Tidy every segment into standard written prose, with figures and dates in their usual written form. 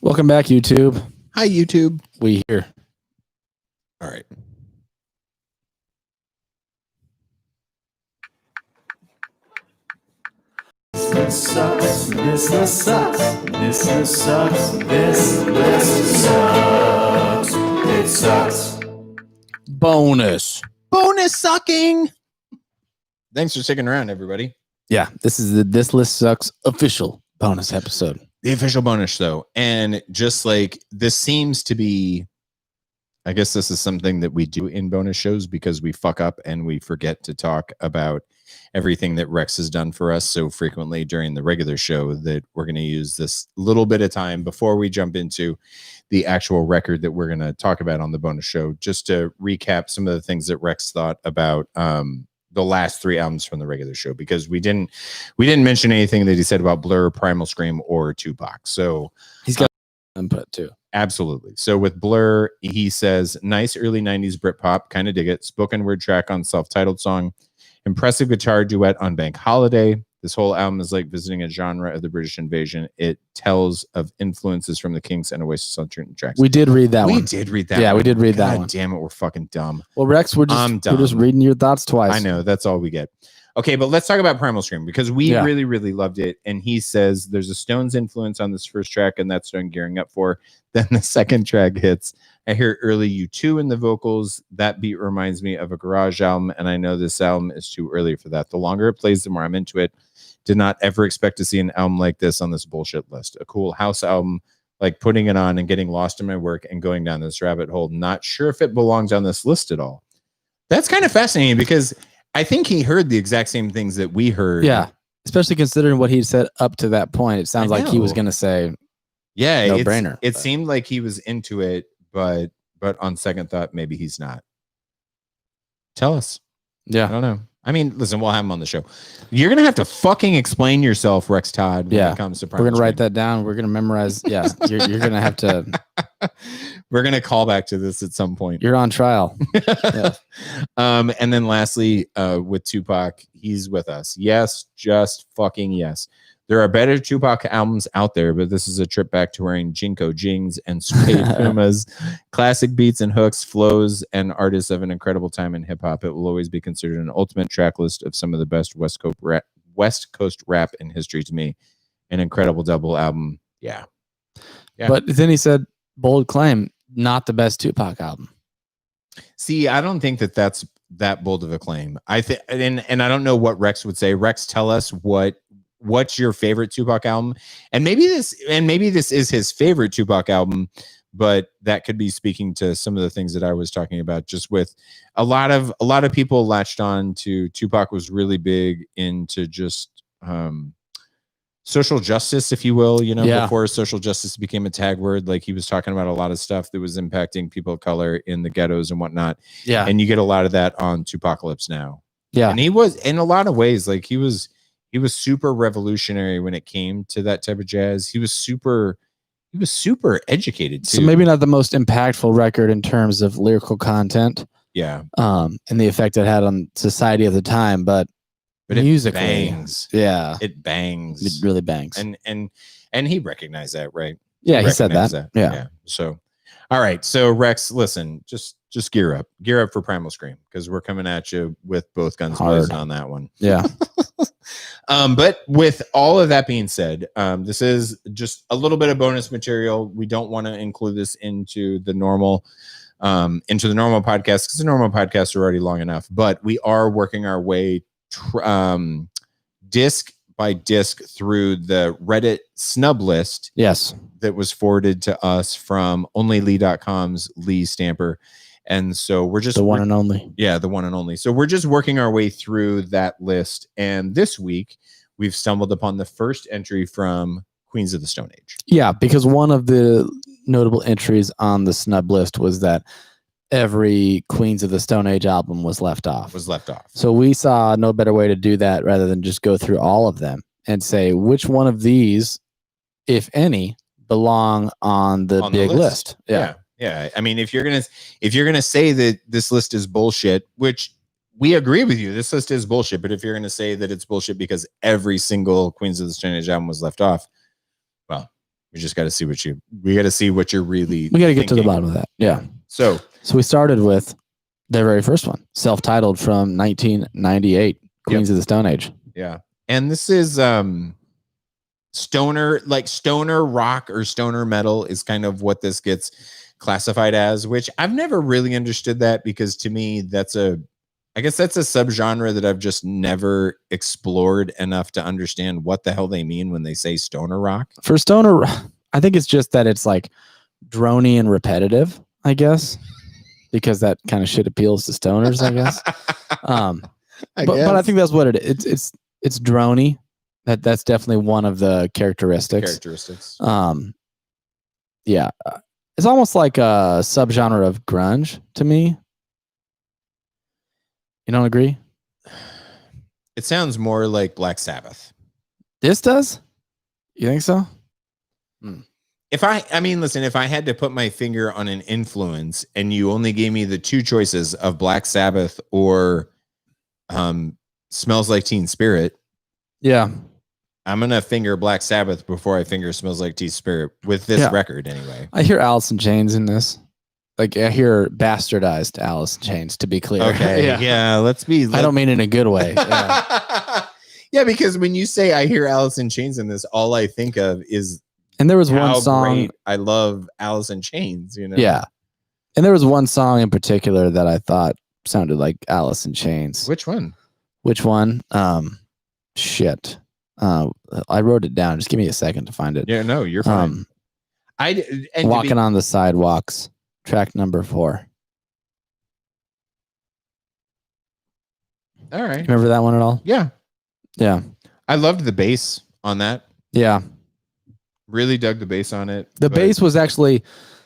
Welcome back, YouTube. Hi, YouTube. We here. All right. This list sucks. This list sucks. This list sucks. This list sucks. It sucks. Bonus. Bonus sucking. Thanks for sticking around, everybody. Yeah, this is the This List Sucks official bonus episode. The official bonus, though. And just like this seems to be, I guess this is something that we do in bonus shows because we fuck up and we forget to talk about everything that Rex has done for us so frequently during the regular show that we're going to use this little bit of time before we jump into the actual record that we're going to talk about on the bonus show, just to recap some of the things that Rex thought about the last three albums from the regular show, because we didn't mention anything that he said about Blur, Primal Scream, or Tupac. So he's got input too. Absolutely. So with Blur, he says, nice early 90s Britpop, kind of dig it. Spoken word track on self-titled song. Impressive guitar duet on Bank Holiday. This whole album is like visiting a genre of the British invasion. It tells of influences from the Kinks and Oasis on certain tracks. We did read that one. We did read that one. Yeah, we did read that one. Damn it, we're fucking dumb. Well, Rex, we're just reading your thoughts twice. I know, that's all we get. Okay, but let's talk about Primal Scream, because we really, really loved it. And he says there's a Stones influence on this first track, and that's what I'm gearing up for. Then the second track hits. I hear early U2 in the vocals. That beat reminds me of a garage album, and I know this album is too early for that. The longer it plays, the more I'm into it. Did not ever expect to see an album like this on this bullshit list. A cool house album, like putting it on and getting lost in my work and going down this rabbit hole. Not sure if it belongs on this list at all. That's kind of fascinating, because I think he heard the exact same things that we heard. Yeah, especially considering what he said up to that point. It sounds like he was going to say, yeah, no brainer. It seemed like he was into it, but on second thought, maybe he's not. Tell us. Yeah. I don't know. I mean, listen, we'll have him on the show. You're going to have to fucking explain yourself, Rex Todd, when it comes to Primal We're going to Scream. write that down. We're going to memorize. Yeah, you're going to have to. We're going to call back to this at some point. You're on trial. Yeah. And then lastly, with Tupac, he's with us. Yes, just fucking yes. There are better Tupac albums out there, but this is a trip back to wearing Jinko jeans and suede pumas. Classic beats and hooks, flows, and artists of an incredible time in hip-hop. It will always be considered an ultimate track list of some of the best West Coast rap in history to me. An incredible double album. Yeah. But then he said, bold claim, not the best Tupac album. See, I don't think that that's that bold of a claim. I think, and I don't know what Rex would say. Rex, tell us what's your favorite Tupac album, and maybe this is his favorite Tupac album, but that could be speaking to some of the things that I was talking about. Just with a lot of people latched on to Tupac was really big into just social justice, if you will, before social justice became a tag word. Like, he was talking about a lot of stuff that was impacting people of color in the ghettos and whatnot. Yeah. And you get a lot of that on Tupacalypse now. Yeah. And he was, in a lot of ways, like he was super revolutionary when it came to that type of jazz. He was super educated too. So maybe not the most impactful record in terms of lyrical content. Yeah. And the effect it had on society of the time, but musically, it bangs. Yeah. It bangs. It really bangs. And he recognized that, right? Yeah, he said that. Yeah. So, all right. So Rex, listen, just gear up for Primal Scream, because we're coming at you with both guns blazing on that one. Yeah. But with all of that being said, this is just a little bit of bonus material. We don't want to include this into the normal podcast, because the normal podcasts are already long enough. But we are working our way disc by disc through the Reddit snub list. Yes. That was forwarded to us from onlylee.com's Lee Stamper. And so we're just the one and only. Yeah, the one and only. So we're just working our way through that list. And this week we've stumbled upon the first entry from Queens of the Stone Age. Yeah, because one of the notable entries on the snub list was that every Queens of the Stone Age album was left off. So we saw no better way to do that rather than just go through all of them and say which one of these, if any, belong on the big list. Yeah. I mean, if you're gonna say that this list is bullshit, which we agree with you, this list is bullshit. But if you're gonna say that it's bullshit because every single Queens of the Stone Age album was left off, well, We just got to see we got to see what you're really. We got to get to the bottom of that. Yeah. So we started with their very first one, self-titled from 1998, Queens of the Stone Age. Yeah. And this is stoner rock or stoner metal is kind of what this gets classified as, which I've never really understood that, because to me I guess that's a subgenre that I've just never explored enough to understand what the hell they mean when they say stoner rock. For stoner, I think it's just that it's like drony and repetitive, I guess, because that kind of shit appeals to stoners, I guess. But I think that's what it is. It's drony. That's definitely one of the characteristics. Yeah. It's almost like a subgenre of grunge to me. You don't agree? It sounds more like Black Sabbath. This does? You think so? If I had to put my finger on an influence and you only gave me the two choices of Black Sabbath or Smells Like Teen Spirit. Yeah. I'm going to finger Black Sabbath before I finger Smells Like Teen Spirit with this record anyway. I hear Alice in Chains in this. Like, I hear bastardized Alice in Chains, to be clear. Okay. Yeah. I don't mean in a good way. Yeah. Yeah, because when you say I hear Alice in Chains in this, all I think of is, and there was one song. Great I love Alice in Chains, you know? Yeah. And there was one song in particular that I thought sounded like Alice in Chains. Which one? Shit. I wrote it down. Just give me a second to find it. Yeah, no, you're fine. Walking on the Sidewalks, track number 4. All right. Remember that one at all? Yeah. Yeah. I loved the bass on that. Yeah. Really dug the bass on it. The bass was actually,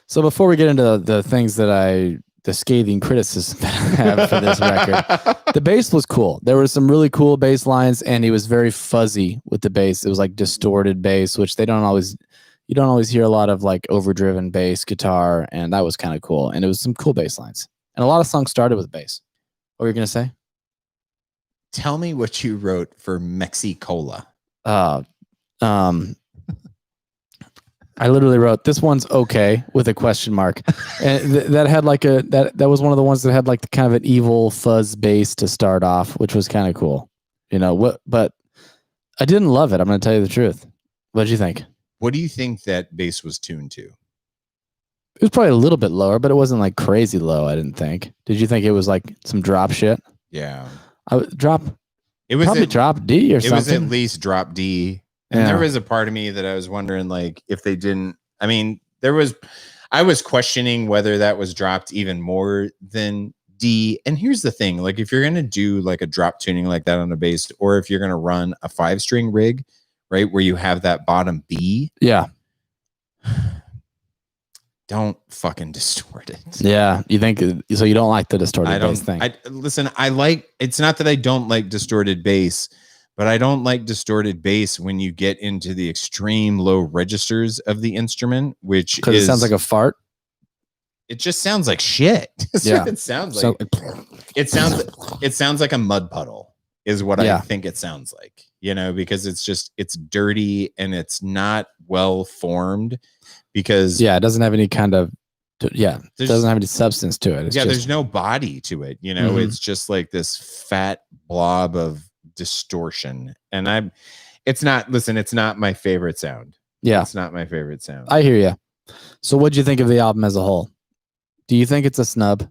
so before we get into the things the scathing criticism that I have for this record, the bass was cool. There were some really cool bass lines, and he was very fuzzy with the bass. It was like distorted bass, which you don't always hear a lot of, like overdriven bass guitar, and that was kind of cool. And it was some cool bass lines. And a lot of songs started with bass. What were you going to say? Tell me what you wrote for Mexicola. I literally wrote, this one's okay, with a question mark. And that had like that was one of the ones that had like the kind of an evil fuzz bass to start off, which was kind of cool. You know, but I didn't love it. I'm going to tell you the truth. What did you think? What do you think that bass was tuned to? It was probably a little bit lower, but it wasn't like crazy low, I didn't think. Did you think it was like some drop shit? Yeah. It was probably drop D or something. It was at least drop D. And there was a part of me that I was wondering, like, if they didn't, I was questioning whether that was dropped even more than D. And here's the thing, like, if you're going to do like a drop tuning like that on a bass, or if you're going to run a 5-string rig, right, where you have that bottom B. Yeah. Don't fucking distort it. Yeah. You think so? You don't like the distorted bass thing? It's not that I don't like distorted bass, but I don't like distorted bass when you get into the extreme low registers of the instrument, which because it sounds like a fart. It just sounds like shit. Yeah. It sounds like it sounds like a mud puddle is what I think it sounds like, you know, because it's dirty and it's not well formed, because it doesn't have any kind of it doesn't have any substance to it. There's no body to it, you know. It's just like this fat blob of distortion, and it's not my favorite sound. It's not my favorite sound. I hear you. So what'd you think of the album as a whole? Do you think it's a snub?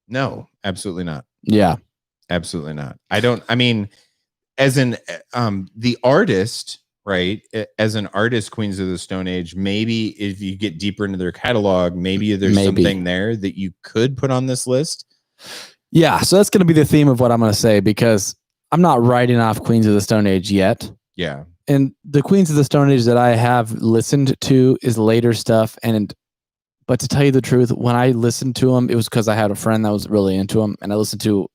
No, absolutely not. Yeah, absolutely not. As an the artist, right, as an artist, Queens of the Stone Age, maybe if you get deeper into their catalog, maybe there's something there that you could put on this list. Yeah, so that's going to be the theme of what I'm going to say, because I'm not writing off Queens of the Stone Age yet. Yeah. And the Queens of the Stone Age that I have listened to is later stuff. But to tell you the truth, when I listened to them, it was because I had a friend that was really into them. And I listened to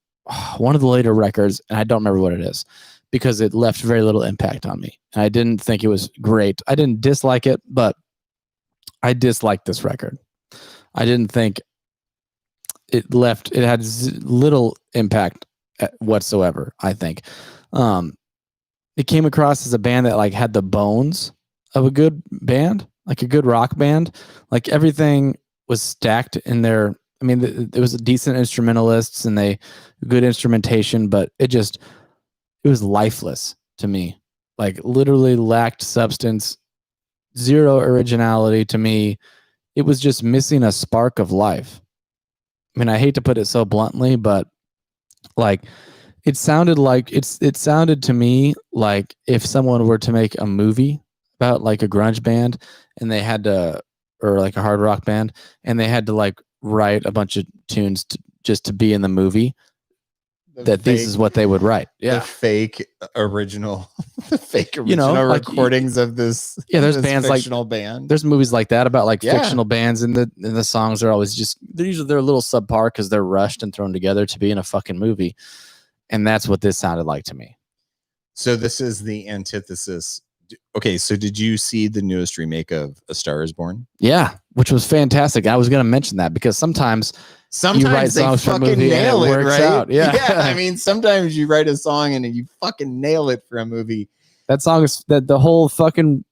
one of the later records, and I don't remember what it is, because it left very little impact on me. And I didn't think it was great. I didn't dislike it, but I disliked this record. I didn't think it had little impact whatsoever, I think. It came across as a band that like had the bones of a good band, like a good rock band. Like everything was stacked in their. I mean, it was a decent instrumentalists and good instrumentation, but it was lifeless to me. Like literally lacked substance, zero originality to me. It was just missing a spark of life. I mean, I hate to put it so bluntly, but like it sounded to me like if someone were to make a movie about like a grunge band and they had to, or like a hard rock band, and they had to like write a bunch of tunes just to be in the movie, this is what they would write. Yeah. The fake original recordings of this. Yeah. There's this bands fictional band. There's movies like that about like fictional bands, and the songs are always they're a little subpar because they're rushed and thrown together to be in a fucking movie. And that's what this sounded like to me. So this is the antithesis. Okay. So did you see the newest remake of A Star Is Born? Yeah. Which was fantastic. I was going to mention that because sometimes you write songs for a movie nail and it it, works right? out. Yeah. I mean, sometimes you write a song and you fucking nail it for a movie. That song is the whole fucking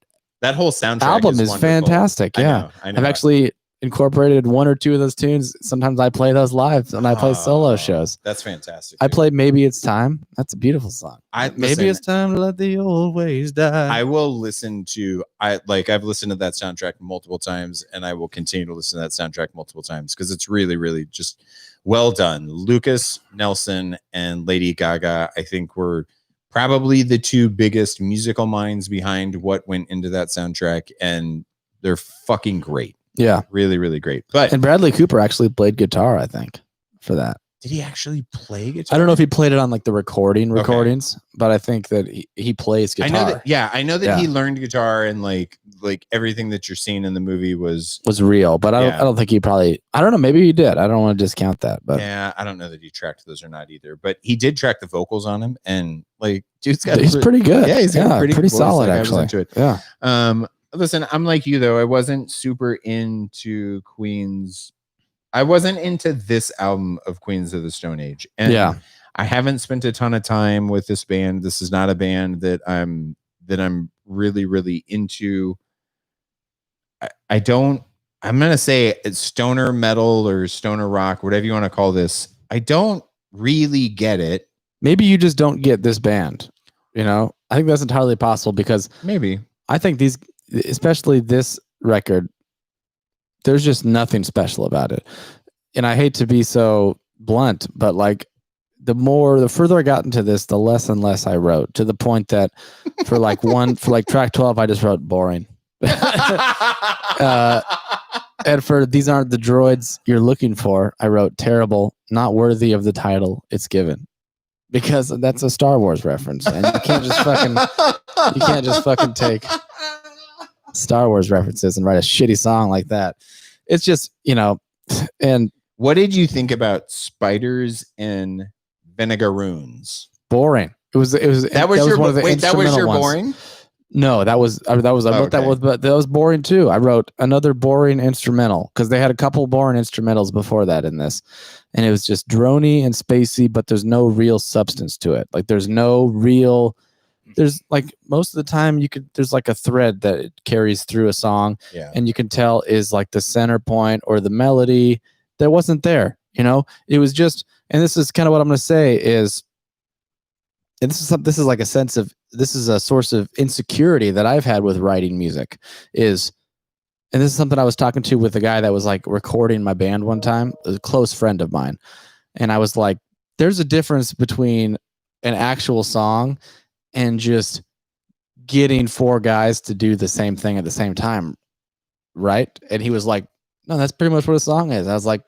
soundtrack album is wonderful. Fantastic. Yeah. I know. I've actually incorporated one or two of those tunes. Sometimes I play those live when I play solo shows. That's fantastic. I played Maybe It's Time. That's a beautiful song. Maybe it's time to let the old ways die. I will listen to I've listened to that soundtrack multiple times, and I will continue to listen to that soundtrack multiple times because it's really, really just well done. Lucas Nelson and Lady Gaga, I think, were probably the two biggest musical minds behind what went into that soundtrack, and they're fucking great. Yeah. Really, really great. And Bradley Cooper actually played guitar, I think, for that. Did he actually play guitar? I don't know if he played it on like the recordings, but I think that he plays guitar. I know that he learned guitar, and like everything that you're seeing in the movie was real, but I don't think he probably, I don't know, maybe he did. I don't want to discount that, but yeah, I don't know that he tracked those or not either, but he did track the vocals on him, and like he's pretty good. Yeah, he's got pretty solid like, actually. Into it. Yeah. Listen, I'm like you though. I wasn't super into Queen's. I wasn't into this album of Queens of the Stone Age, and I haven't spent a ton of time with this band. This is not a band that I'm really, really into. I'm gonna say it's stoner metal or stoner rock, whatever you want to call this. I don't really get it. Maybe you just don't get this band. You know, I think that's entirely possible because maybe I think especially this record, there's just nothing special about it. And I hate to be so blunt, but like the further I got into this, the less and less I wrote, to the point that for track 12, I just wrote boring. And for These Aren't the Droids You're Looking For, I wrote terrible, not worthy of the title it's given. Because that's a Star Wars reference. And you can't just fucking take Star Wars references and write a shitty song like that. It's just, and what did you think about Spiders and Vinegaroons? Boring. That was one of the instrumental ones. Boring? No, that was boring too. I wrote another boring instrumental because they had a couple boring instrumentals before that in this, and it was just droney and spacey, but there's no real substance to it. Like there's like most of the time there's like a thread that it carries through a song, and you can tell is like the center point or the melody that wasn't there. It was just, and this is kind of what I'm going to say is, and this is like this is a source of insecurity that I've had with writing music and this is something I was talking to with a guy that was like recording my band one time, a close friend of mine. And I was like, there's a difference between an actual song and just getting four guys to do the same thing at the same time. Right. And he was like, no, that's pretty much what a song is. I was like,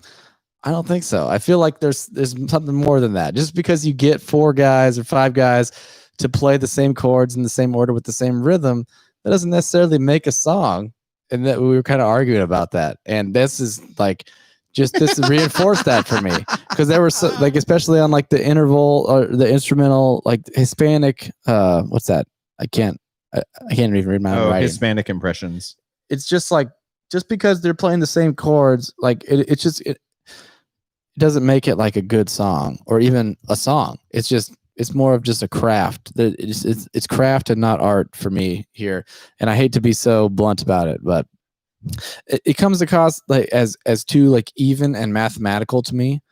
I don't think so. I feel like there's something more than that. Just because you get four guys or five guys to play the same chords in the same order with the same rhythm, that doesn't necessarily make a song. And that we were kind of arguing about that. And this is like, this reinforced that for me. Because there were like, especially on like the interval or the instrumental, like Hispanic, what's that? I can't even read my own writing. Hispanic impressions. It's just like, just because they're playing the same chords, like it doesn't make it like a good song or even a song. It's just, It's more of just a craft. It's craft and not art for me here. And I hate to be so blunt about it, but it comes across like as too like even and mathematical to me.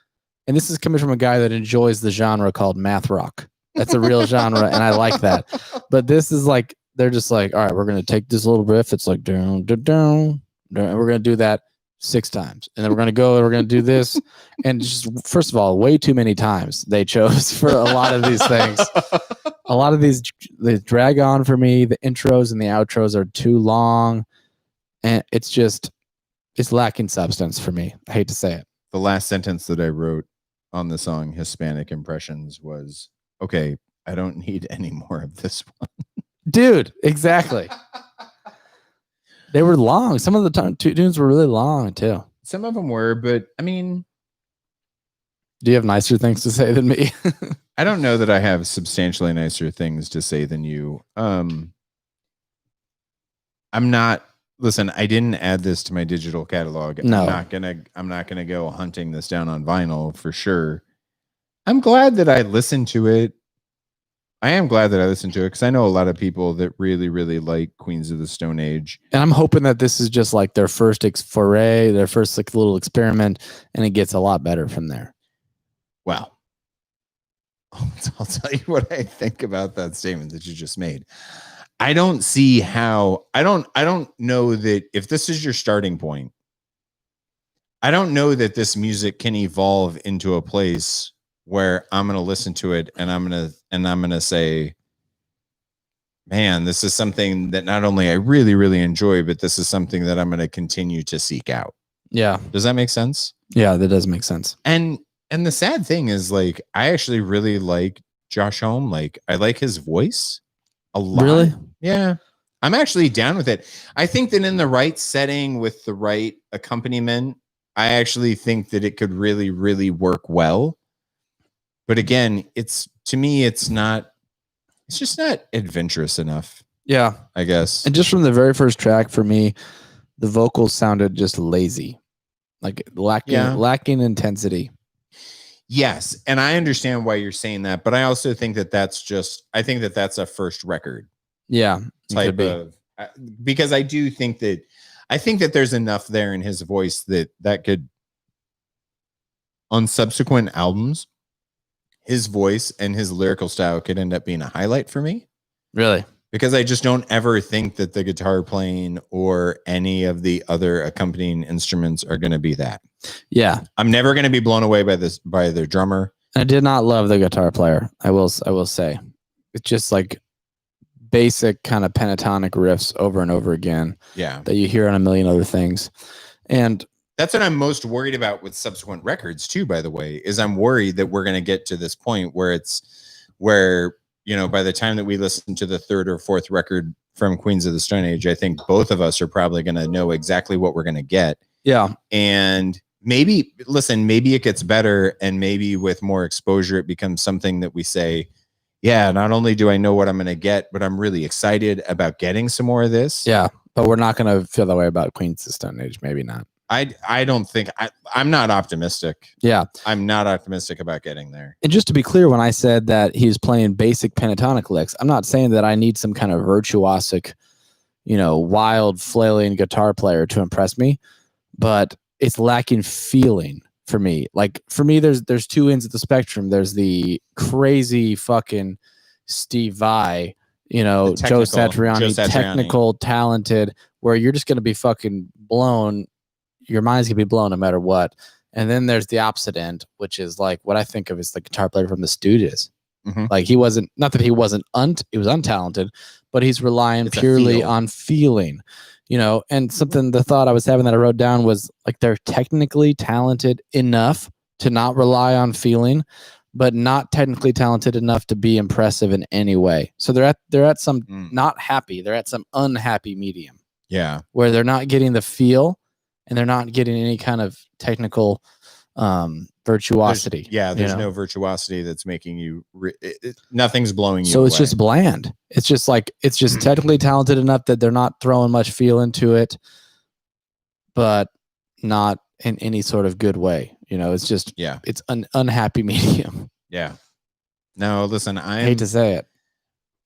And this is coming from a guy that enjoys the genre called math rock. That's a real genre, and I like that. But this is like they're just like, all right, we're gonna take this little riff. It's like down, down, down, and we're gonna do that 6 times, and then we're gonna go and we're gonna do this. And just first of all, way too many times they chose for a lot of these things. A lot of these they drag on for me. The intros and the outros are too long, and it's lacking substance for me. I hate to say it. The last sentence that I wrote on the song Hispanic Impressions was, okay, I don't need any more of this one. Dude, exactly. They were long. Some of the tunes were really long too. Some of them were, but I mean, do you have nicer things to say than me? I don't know that I have substantially nicer things to say than you. I'm not. Listen, I didn't add this to my digital catalog. No. I'm not gonna go hunting this down on vinyl for sure. I'm glad that I listened to it. I am glad that I listened to it because I know a lot of people that really, really like Queens of the Stone Age. And I'm hoping that this is just like their first foray, their first like little experiment, and it gets a lot better from there. Well, I'll tell you what I think about that statement that you just made. I don't see how. I don't know that if this is your starting point, I don't know that this music can evolve into a place where I'm going to listen to it and I'm going to say, man, this is something that not only I really, really enjoy, but this is something that I'm going to continue to seek out. Yeah. Does that make sense? Yeah, that does make sense. And the sad thing is, like, I actually really like Josh Homme. Like, I like his voice a lot. Really? Yeah. I'm actually down with it. I think that in the right setting with the right accompaniment, I actually think that it could really, really work well. But again, to me, it's just not adventurous enough. Yeah, I guess. And just from the very first track for me, the vocals sounded just lazy, like lacking intensity. Yes, and I understand why you're saying that, but I also think that that's a first record. Yeah, type of, because I think that there's enough there in his voice that could, on subsequent albums, his voice and his lyrical style could end up being a highlight for me. Really? Because I just don't ever think that the guitar playing or any of the other accompanying instruments are going to be that. Yeah. I'm never going to be blown away by the drummer. I did not love the guitar player. I will say. It's just like basic kind of pentatonic riffs over and over again. Yeah. That you hear on a million other things. And that's what I'm most worried about with subsequent records too, by the way, is I'm worried that we're going to get to this point where by the time that we listen to the third or fourth record from Queens of the Stone Age, I think both of us are probably going to know exactly what we're going to get. Yeah. And maybe it gets better, and maybe with more exposure, it becomes something that we say, yeah, not only do I know what I'm going to get, but I'm really excited about getting some more of this. Yeah. But we're not going to feel that way about Queens of the Stone Age. Maybe not. I don't think I'm not optimistic. Yeah. I'm not optimistic about getting there. And just to be clear, when I said that he's playing basic pentatonic licks, I'm not saying that I need some kind of virtuosic, wild flailing guitar player to impress me, but it's lacking feeling for me. Like for me, there's two ends of the spectrum. There's the crazy fucking Steve Vai, Joe Satriani, technical, talented, where you're just going to be fucking blown. Your mind's gonna be blown no matter what. And then there's the opposite end, which is like what I think of as the guitar player from the Stooges. Mm-hmm. Like he was untalented, but he's relying purely on feeling, and the thought I was having that I wrote down was like, they're technically talented enough to not rely on feeling, but not technically talented enough to be impressive in any way. So they're at some not happy. They're at some unhappy medium. Yeah. Where they're not getting the feel, and they're not getting any kind of technical virtuosity. There's no virtuosity that's making you. Nothing's blowing you. So it's away. just bland. It's just technically talented enough that they're not throwing much feel into it, but not in any sort of good way. It's just it's an unhappy medium. Yeah. No, listen, I hate to say it.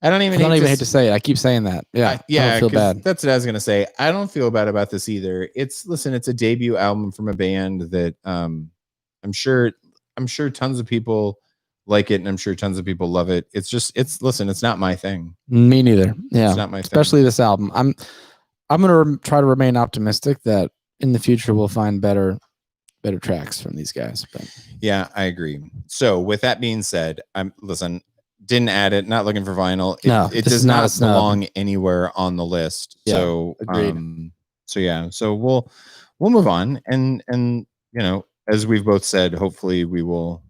I don't even hate to say it. I keep saying that. Yeah. Yeah. I don't feel bad. That's what I was going to say. I don't feel bad about this either. It's a debut album from a band that I'm sure tons of people like it, and I'm sure tons of people love it. It's not my thing. Me neither. Yeah. It's not my thing. Especially this album. I'm going to try to remain optimistic that in the future we'll find better tracks from these guys. But yeah, I agree. So with that being said, didn't add it, not looking for vinyl. It does not belong anywhere on the list. Yeah, so agreed. So we'll move on, and as we've both said, hopefully we will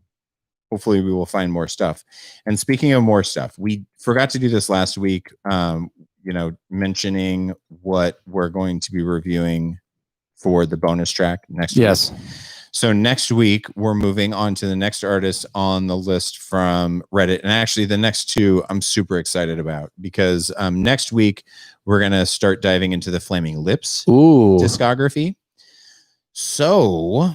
find more stuff. And speaking of more stuff, we forgot to do this last week, mentioning what we're going to be reviewing for the bonus track next week. So next week, we're moving on to the next artist on the list from Reddit. And actually, the next two I'm super excited about, because next week, we're going to start diving into the Flaming Lips discography. So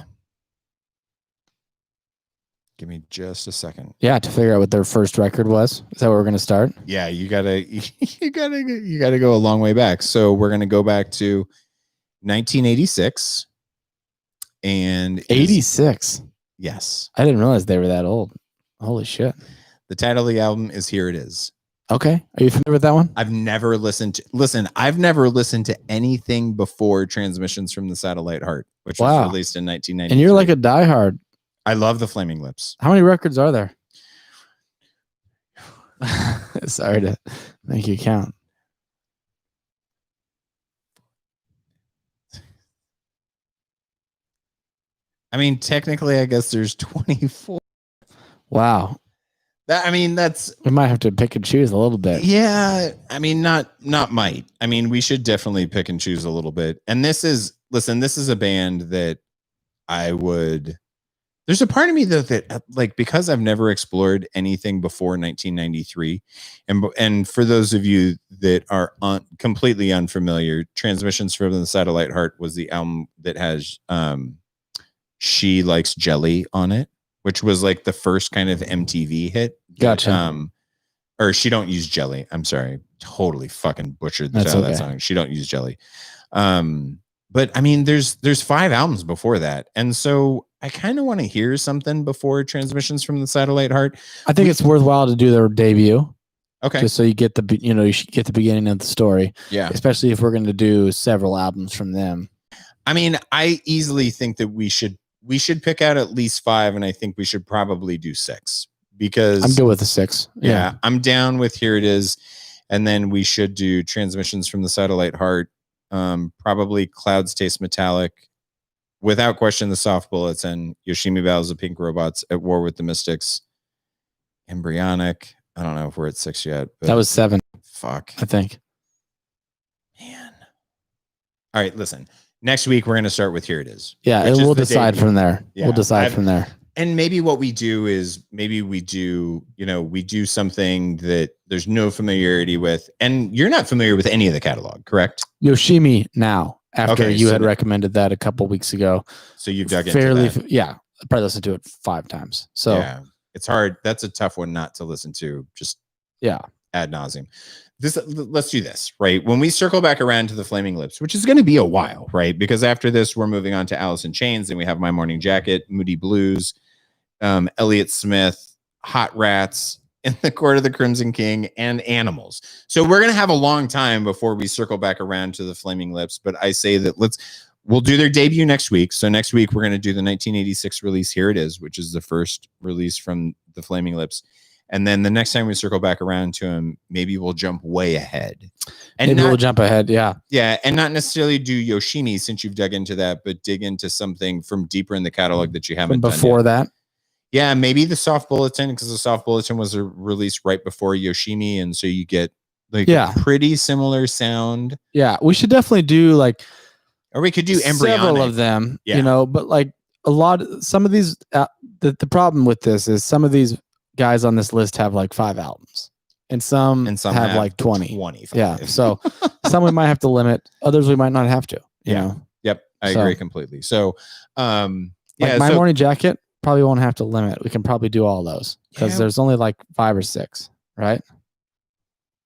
give me just a second. Yeah, to figure out what their first record was. Is that where we're going to start? Yeah, you gotta go a long way back. So we're going to go back to 1986. And 86. Yes. I didn't realize they were that old. Holy shit. The title of the album is Here It Is. Okay. Are you familiar with that one? I've never listened to anything before Transmissions from the Satellite Heart, which was released in 1990. And you're like a diehard. I love the Flaming Lips. How many records are there? Sorry to make you count. I mean, technically, I guess there's 24. Wow. That's we might have to pick and choose a little bit. Yeah. I mean, not might. I mean, we should definitely pick and choose a little bit. And this is a band that there's a part of me though that because I've never explored anything before 1993. And for those of you that are completely unfamiliar, Transmissions from the Satellite Heart was the album that has, She Likes Jelly on it, which was like the first kind of MTV hit. Gotcha. Or She Don't Use Jelly. I'm sorry. Totally fucking butchered the title of that song. She Don't Use Jelly. But I mean, there's 5 albums before that. And so I kind of want to hear something before Transmissions from the Satellite Heart. I think it's worthwhile to do their debut. Okay. Just so you get you should get the beginning of the story. Yeah. Especially if we're going to do several albums from them. I mean, I easily think that we should pick out at least 5, and I think we should probably do 6, because I'm good with the 6. Yeah, I'm down with Here It Is, and then we should do Transmissions from the Satellite Heart, probably Clouds Taste Metallic, without question the Soft Bullets, and Yoshimi Battles of Pink Robots, At War with the Mystics, Embryonic. I don't know if we're at 6 yet. But that was 7. Fuck. I think. Man. All right, listen. Next week, we're going to start with Here It Is. Yeah, and we'll decide from there. Yeah, we'll decide from there. And maybe what we do is we do something that there's no familiarity with. And you're not familiar with any of the catalog, correct? Yoshimi now, after you had recommended that a couple weeks ago. So you've dug into that. Yeah, I probably listened to it 5 times. So yeah, it's hard. That's a tough one not to listen to. Just ad nauseum. Let's do this, right? When we circle back around to the Flaming Lips, which is going to be a while, right? Because after this, we're moving on to Alice in Chains, and we have My Morning Jacket, Moody Blues, Elliott Smith, Hot Rats, In the Court of the Crimson King, and Animals. So we're going to have a long time before we circle back around to the Flaming Lips. But I say that we'll do their debut next week. So next week, we're going to do the 1986 release, Here It Is, which is the first release from the Flaming Lips. And then the next time we circle back around to him, maybe we'll jump way ahead. And we'll jump ahead, yeah. Yeah, and not necessarily do Yoshimi, since you've dug into that, but dig into something from deeper in the catalog that you haven't done before that. Yeah, maybe the Soft Bulletin, because the Soft Bulletin was released right before Yoshimi, and so you get a pretty similar sound. Yeah, we should definitely do or we could do Embryonic. Several of them, but some of these, the problem with this is some of these guys on this list have 5 albums, and some have 20. Yeah, so some we might have to limit, others we might not have to. You know. Yep, I agree completely. So, My Morning Jacket, probably won't have to limit. We can probably do all those because there's only like 5 or 6, right?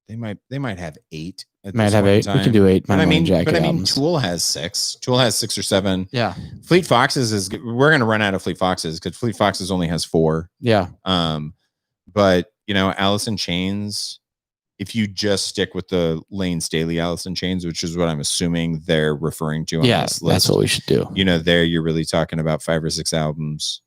They might have 8. Might have 8. We can do 8. But I mean, albums. Tool has 6. Tool has 6 or 7. Yeah. Fleet Foxes we're going to run out of Fleet Foxes because Fleet Foxes only has 4. Yeah. But Alice in Chains, if you just stick with the Lane Staley Alice in Chains, which is what I'm assuming they're referring to on this list. That's what we should do. There you're really talking about 5 or 6 albums.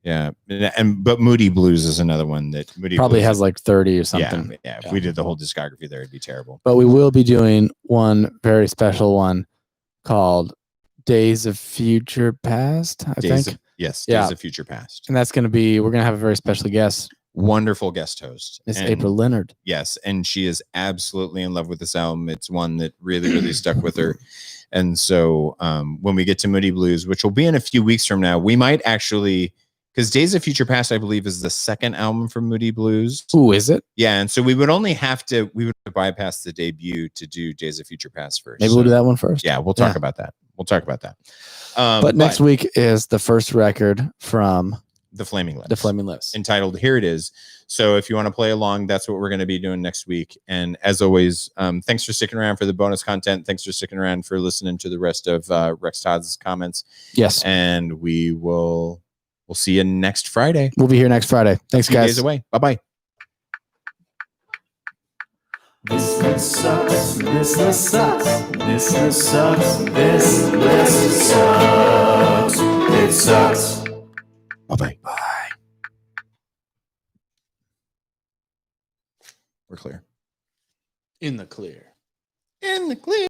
Yeah. But Moody Blues is another one that Moody probably Blues has like 30 or something. Yeah. If we did the whole discography there, it'd be terrible. But we will be doing one very special one called Days of Future Past, I think. Days of Future Past. And that's going to be, we're going to have a very special guest. Wonderful guest host. Miss April Leonard. Yes. And she is absolutely in love with this album. It's one that really, really stuck with her. And so when we get to Moody Blues, which will be in a few weeks from now, we might actually, because Days of Future Past, I believe, is the second album from Moody Blues. Ooh, is it? Yeah. And so we would bypass the debut to do Days of Future Past first. Maybe we'll do that one first. Yeah. We'll talk about that. But next week is the first record from The Flaming Lips. The Flaming Lips. Entitled Here It Is. So if you want to play along, that's what we're going to be doing next week. And as always, thanks for sticking around for the bonus content. Thanks for sticking around for listening to the rest of Rex Todd's comments. Yes. And we'll see you next Friday. We'll be here next Friday. Thanks, guys. Days away. Bye-bye. This list sucks. This list sucks. This list sucks. This list sucks. It sucks. Bye-bye. Bye. We're clear. In the clear. In the clear.